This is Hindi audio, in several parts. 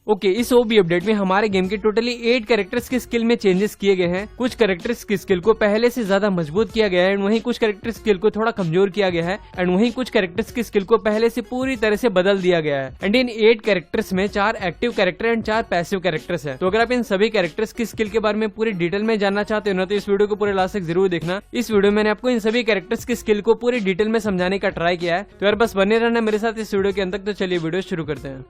ओके, इस ओबी अपडेट में हमारे गेम के टोटली 8 कैरेक्टर्स की स्किल में चेंजेस किए गए हैं। कुछ कैरेक्टर्स की स्किल को पहले से ज्यादा मजबूत किया गया है एंड वहीं कुछ कैरेक्टर स्किल को थोड़ा कमजोर किया गया है एंड वहीं कुछ कैरेक्टर्स की स्किल को पहले से पूरी तरह से बदल दिया गया है। एंड इन 8 कैरेक्टर्स में 4 active character and 4 passive characters है। तो अगर आप इन सभी कैरेक्टर्स की स्किल के बारे में पूरी डिटेल में जानना चाहते हो ना, तो इस वीडियो को पूरे लास्ट तक जरूर देखना। इस वीडियो में मैंने आपको इन सभी कैरेक्टर्स की स्किल को पूरी डिटेल में समझाने का ट्राई किया है। तो यार बस बने रहना मेरे साथ इस वीडियो के अंत तक। तो चलिए वीडियो शुरू करते हैं।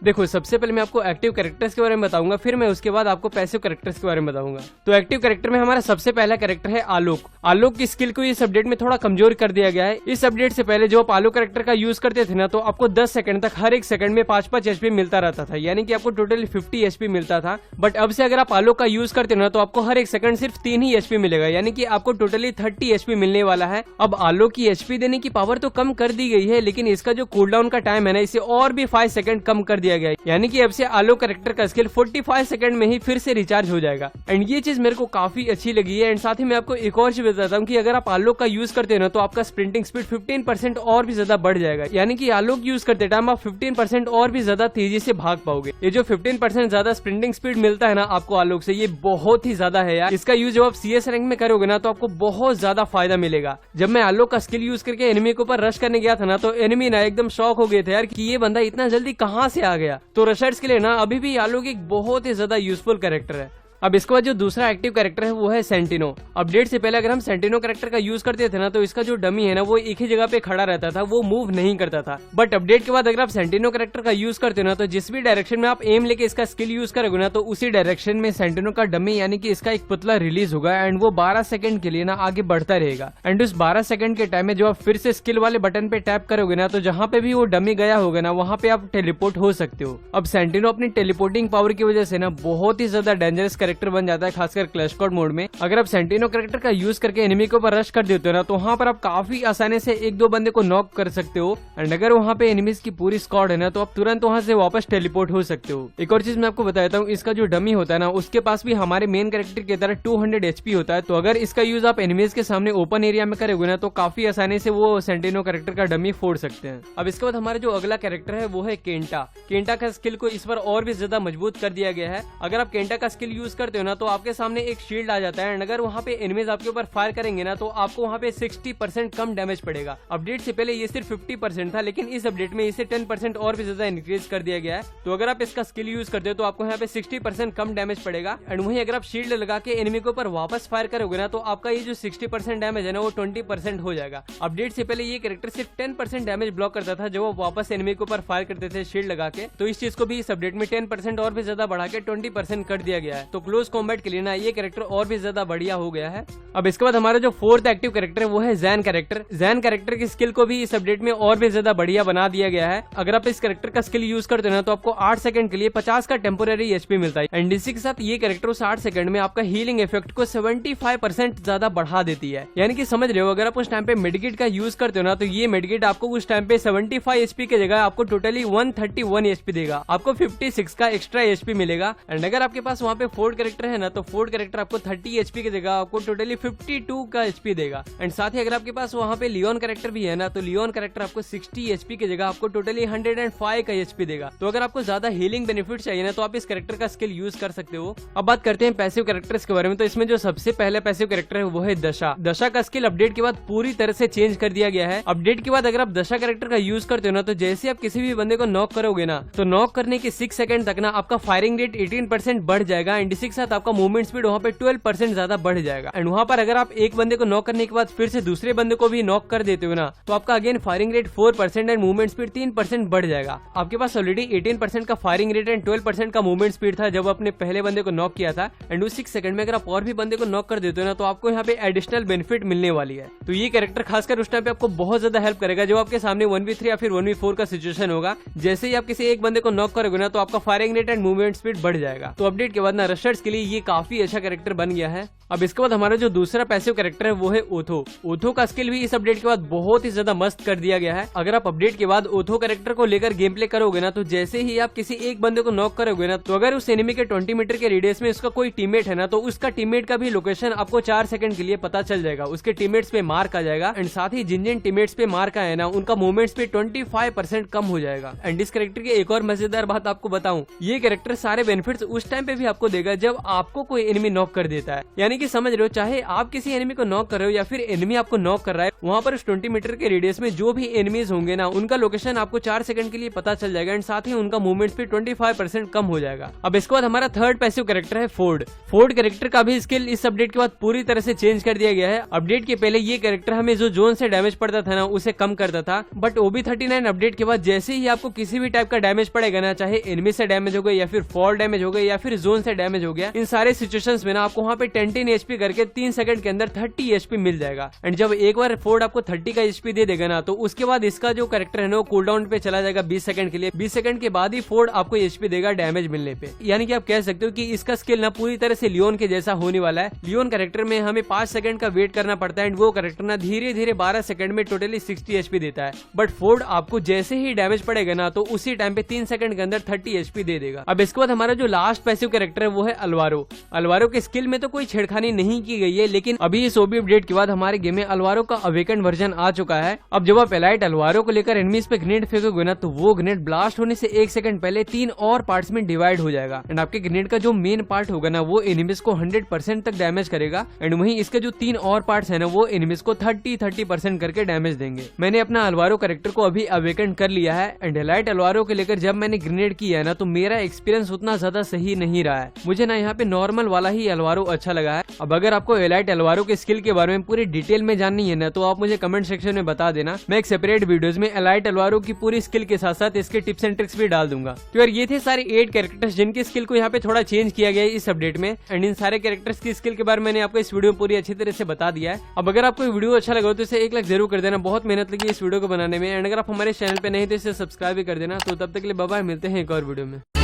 देखो, सबसे पहले मैं आपको एक्टिव कैरेक्टर्स के बारे में बताऊंगा, फिर मैं उसके बाद आपको पैसिव कैरेक्टर्स के बारे में बताऊंगा। तो एक्टिव कैरेक्टर में हमारा सबसे पहला कैरेक्टर है आलोक। आलोक की स्किल को इस अपडेट में थोड़ा कमजोर कर दिया गया है। इस अपडेट से पहले जो आप आलोक कैरेक्टर का यूज करते थे ना, तो आपको 10 सेकंड तक हर एक सेकंड में 5-5 एचपी मिलता रहता था, यानी कि आपको टोटली 50 एचपी मिलता था। बट अब से अगर आप आलोक का यूज करते हो ना, तो आपको हर एक सेकंड सिर्फ 3 ही एचपी मिलेगा, यानी कि आपको टोटली 30 एचपी मिलने वाला है। अब आलोक की एचपी देने की पावर तो कम कर दी गई है, लेकिन इसका जो कूलडाउन का टाइम है ना, इसे और भी 5 सेकंड कम कर दिया गया है, यानी कि से आलोक कैरेक्टर का स्किल 45 सेकंड में ही फिर से रिचार्ज हो जाएगा। एंड ये चीज मेरे को काफी अच्छी लगी है। एंड साथ ही मैं आपको एक और चीज बताता हूँ कि अगर आप आलोक का यूज करते हो ना, तो आपका स्प्रिंटिंग स्पीड 15% और भी ज्यादा बढ़ जाएगा, यानी कि आलोक यूज करते टाइम आप 15% और भी ज्यादा तेजी से भाग पाओगे। ये जो 15% ज्यादा स्प्रिंटिंग स्पीड मिलता है ना आपको आलोक से, ये बहुत ही ज्यादा है यार। इसका यूज जब आप CS रैंक में करोगे ना, तो आपको बहुत ज्यादा फायदा मिलेगा। जब मैं आलोक का स्किल यूज करके एनिमी के ऊपर रश करने गया था ना, तो एनिमी ना एकदम शॉक हो गए थे यार कि ये बंदा इतना जल्दी कहाँ से आ गया। तो रशर्स के लिए ना अभी भी आलोक एक बहुत ही ज्यादा यूजफुल कैरेक्टर है। अब इसके बाद जो दूसरा एक्टिव कैरेक्टर है वो है सेंटिनो। अपडेट से पहले अगर हम सेंटिनो कैरेक्टर का यूज करते थे ना, तो इसका जो डमी है ना, वो एक ही जगह पे खड़ा रहता था, वो मूव नहीं करता था। बट अपडेट के बाद अगर आप सेंटिनो कैरेक्टर का यूज करते हो ना, तो जिस भी डायरेक्शन में आप एम लेके इसका स्किल यूज करोगे ना, तो उसी डायरेक्शन में सेंटिनो का डमी यानी कि इसका एक पुतला रिलीज होगा एंड वो 12 सेकंड के लिए ना आगे बढ़ता रहेगा। एंड उस 12 सेकंड के टाइम में जो आप फिर से स्किल वाले बटन पे टैप करोगे ना, तो जहाँ पे भी वो डमी गया होगा ना, वहाँ पे आप टेलीपोर्ट हो सकते हो। अब सेंटिनो अपनी टेलीपोर्टिंग पावर की वजह से ना बहुत ही ज्यादा डेंजरस कैरेक्टर बन जाता है, खासकर क्लैश स्क्वाड मोड में। अगर आप सेंटिनो कैरेक्टर का यूज करके एनिमी के ऊपर रश कर देते हो ना, तो वहाँ पर आप काफी आसानी से 1-2 बंदे को नॉक कर सकते हो। एंड अगर वहाँ पे एनिमीज की पूरी स्क्वाड है ना, तो आप तुरंत वहाँ से वापस टेलीपोर्ट हो सकते हो। एक और चीज मैं आपको बताता हूँ, इसका जो डमी होता है ना, उसके पास भी हमारे मेन कैरेक्टर की तरह 200 एचपी होता है। तो अगर इसका यूज आप एनिमीज के सामने ओपन एरिया में करोगे ना, तो काफी आसानी से वो सेंटिनो कैरेक्टर का डमी फोड़ सकते हैं। अब इसके बाद हमारा जो अगला कैरेक्टर है वो है केंटा। केंटा का स्किल को इस बार और भी ज्यादा मजबूत कर दिया गया है। अगर आप केंटा का स्किल यूज करते हो ना, तो आपके सामने एक शील्ड आ जाता है एंड अगर वहाँ पे एनिमीज आपके ऊपर फायर करेंगे ना, तो आपको वहाँ पे 60% कम डैमेज पड़ेगा। अपडेट से पहले ये सिर्फ 50% था, लेकिन इस अपडेट में इसे 10% और भी ज्यादा इंक्रीज कर दिया गया है। तो अगर आप इसका स्किल यूज करते हो तो आपको यहाँ पे 60% कम डैमेज पड़ेगा। एंड वहीं अगर आप शील्ड लगा के एनिमी के ऊपर वापस फायर करोगे ना, तो आपका ये जो 60% डैमेज है ना, वो 20% हो जाएगा। अपडेट से पहले ये कैरेक्टर सिर्फ 10% डैमेज ब्लॉक करता था जब वो वापस एनिमी के ऊपर फायर करते थे शील्ड लगा के। तो इस चीज को भी इस अपडेट में 10% और भी ज्यादा बढ़ा के 20% कर दिया गया है। तो क्लोज कॉम्बैट के लिए ना ये कैरेक्टर और भी ज्यादा बढ़िया हो गया है। अब इसके बाद हमारा जो फोर्थ एक्टिव कैरेक्टर है वो है जैन कैरेक्टर। जैन कैरेक्टर की स्किल को भी इस अपडेट में और भी ज्यादा बढ़िया बना दिया गया है। अगर आप इस कैरेक्टर का स्किल यूज करते हो ना, तो आपको 8 सेकंड के लिए 50 का टेम्पोररी एचपी मिलता है। एंड इसी के साथ ये कैरेक्टर उस 8 सेकंड में आपका हीलिंग इफेक्ट को 75% ज्यादा बढ़ा देती है। यानी कि समझ रहे हो, अगर आप उस टाइम पे मेडिकेट का यूज करते हो ना, तो ये मेडिकेट आपको उस टाइम पे 75 एचपी की जगह आपको टोटली 131 एचपी देगा। आपको 56 का एक्स्ट्रा एचपी मिलेगा। एंड अगर आपके पास वहाँ पे फोर्थ कैरेक्टर है ना, तो फोर्थ कैरेक्टर आपको 30 एचपी की जगह आपको टोटली 52 का एचपी देगा। एंड साथ ही अगर आपके पास वहाँ पे लियोन कैरेक्टर भी है ना, तो लियोन कैरेक्टर आपको 60 एचपी की जगह आपको टोटली 105 का एचपी देगा। तो अगर आपको ज्यादा हीलिंग बेनिफिट चाहिए ना, तो आप इस कैरेक्टर का स्किल यूज कर सकते हो। अब बात करते हैं पैसिव कैरेक्टर्स के बारे में। तो इसमें जो सबसे पहले पैसिव कैरेक्टर है वो है दशा। दशा का स्किल अपडेट के बाद पूरी तरह से चेंज कर दिया गया है। अपडेट के बाद अगर आप दशा कैरेक्टर का यूज करते हो ना, तो जैसे आप किसी भी बंदे को नॉक करोगे ना, तो नॉक करने के 6 सेकंड तक ना आपका फायरिंग रेट 18% बढ़ जाएगा। एंड इसी के साथ आपका मूवमेंट स्पीड वहाँ पे 12% ज्यादा बढ़ जाएगा। एंड वहाँ पर अगर आप एक बंदे को नॉक करने के बाद फिर से दूसरे बंदे को भी नॉक कर देते हो ना, तो आपका again firing rate 4% and movement speed 3% बढ़ जाएगा। आपके पास ऑलरेडी 18% का फायरिंग रेट एंड 12% का मूवमेंट स्पीड था जब आपने पहले बंदे को नॉक किया था। एंड उस 6 सेकंड में अगर आप और भी बंदे को नॉक कर देते हो ना, तो आपको यहाँ पे एडिशनल बेनिफिट मिलने वाली है। तो ये कैरेक्टर खासकर उस टाइम पे आपको बहुत ज्यादा हेल्प करेगा जब आपके सामने 1v3 या फिर 1v4 का सिचुएशन होगा। जैसे ही आप किसी एक बंदे को नॉक करोगे ना, तो आपका firing rate and movement speed बढ़ जाएगा। तो अपडेट के बाद ना रशर्स कैरेक्टर्स के लिए ये काफी अच्छा कैरेक्टर बन गया है। अब इसके बाद हमारा जो दूसरा पैसिव कैरेक्टर है वो है ओथो। ओथो का स्किल भी इस अपडेट के बाद बहुत ही ज्यादा मस्त कर दिया गया है। अगर आप अपडेट के बाद ओथो कैरेक्टर को लेकर गेम प्ले करोगे ना, तो जैसे ही आप किसी एक बंदे को नॉक करोगे ना, तो अगर उस एनिमी के 20 मीटर के रेडियस में उसका कोई टीममेट है ना, तो उसका टीममेट का भी लोकेशन आपको 4 सेकंड के लिए पता चल जाएगा। उसके टीममेट्स पे मार्क आ जाएगा एंड साथ ही जिन जिन टीममेट्स पे मार्क आए ना, उनका मूवमेंट्स पे 25% कम हो जाएगा। एंड इस कैरेक्टर की एक और मजेदार बात आपको बताऊं, ये कैरेक्टर सारे बेनिफिट्स उस टाइम पे भी आपको देगा जब आपको कोई एनिमी नॉक कर देता है। यानी कि समझ रहे हो, चाहे आप किसी एनिमी को नॉक कर रहे हो या फिर एनिमी आपको नॉक कर रहा है, वहाँ पर उस 20 मीटर के रेडियस में जो भी एनिमीज होंगे ना, उनका लोकेशन आपको 4 सेकंड के लिए पता चल जाएगा एंड साथ ही उनका मूवमेंट पे 25% कम हो जाएगा। अब इसके बाद हमारा थर्ड पैसिव कैरेक्टर है फोर्ड। फोर्ड कैरेक्टर का भी स्किल इस अपडेट के बाद पूरी तरह से चेंज कर दिया गया है। अपडेट के पहले ये कैरेक्टर हमें जो जोन से डैमेज पड़ता था ना, उसे कम करता था, बट OB39 अपडेट के बाद जैसे ही आपको किसी भी टाइप का डैमेज पड़ेगा ना, चाहे एनिमी से डैमेज हो गया या फिर फॉल डैमेज हो गया या फिर जोन से डैमेज हो गया, इन सारे सिचुएशंस में ना आपको वहाँ पे 10 HP करके 3 सेकंड के अंदर 30 HP मिल जाएगा। एंड जब एक बार फोर्ड आपको 30 का HP दे देगा ना, तो उसके बाद इसका जो कैरेक्टर है ना, कूल डाउन पे चला जाएगा 20 सेकंड के लिए। 20 सेकंड के बाद ही फोर्ड आपको HP देगा डैमेज मिलने पे। यानी कि आप कह सकते हो कि इसका स्किल ना पूरी तरह से लियोन के जैसा होने वाला है। लियोन कैरेक्टर में हमें 5 सेकंड का वेट करना पड़ता है एंड वो कैरेक्टर ना धीरे धीरे 12 सेकंड में टोटली 60 HP देता है। बट फोर्ड आपको जैसे ही डैमेज पड़ेगा ना, तो उसी टाइम पे 3 सेकंड के अंदर 30 HP दे देगा। अब इसके बाद हमारा जो लास्ट पैसिव कैरेक्टर है वो है अल्वारो। अल्वारो के स्किल में तो कोई छेड़खानी नहीं की गई है, लेकिन अभी इस OB अपडेट के बाद हमारे गेम में अल्वारो का अवेकन वर्जन आ चुका है। अब जब आप एलाइट अल्वारो को लेकर एनिमीज पे ग्रेनेड फेंकोगे ना, तो वो ग्रेनेड ब्लास्ट होने से 1 सेकंड पहले 3 और पार्ट्स में डिवाइड हो जाएगा एंड आपके ग्रेनेड का जो मेन पार्ट होगा ना, वो एनिमीज को 100% तक डैमेज करेगा एंड वहीं इसके जो 3 और पार्ट्स है ना, वो एनिमीज को 30% करके डैमेज देंगे। मैंने अपना अल्वारो कैरेक्टर को अभी अवेकन कर लिया है एंड एलाइट अल्वारो को लेकर जब मैंने ग्रेनेड किया है ना, तो मेरा एक्सपीरियंस उतना ज्यादा सही नहीं रहा है। मुझे ना यहाँ पे नॉर्मल वाला ही अल्वारो अच्छा लगा है। अब अगर आपको एलाइट अल्वारो के स्किल के बारे में पूरी डिटेल में जाननी है ना, तो आप मुझे कमेंट सेक्शन में बता देना। मैं एक सेपरेट वीडियोस में एलाइट अल्वारो की पूरी स्किल के साथ साथ इसके टिप्स एंड ट्रिक्स भी डाल दूंगा। तो यार ये थे सारे 8 कैरेक्टर्स जिनकी स्किल को यहाँ पे थोड़ा चेंज किया गया है इस अपडेट में एंड इन सारे कैरेक्टर्स की स्किल के बारे में मैंने आपको इस वीडियो में पूरी अच्छी तरह से बता दिया है। अब अगर आपको वीडियो अच्छा लगा तो इसे 1 लाइक जरूर कर देना, बहुत मेहनत लगी इस वीडियो को बनाने में। एंड अगर आप हमारे चैनल पे नहीं तो इसे सब्सक्राइब भी कर देना। तो तब तक के लिए बाय बाय, मिलते हैं एक और वीडियो में।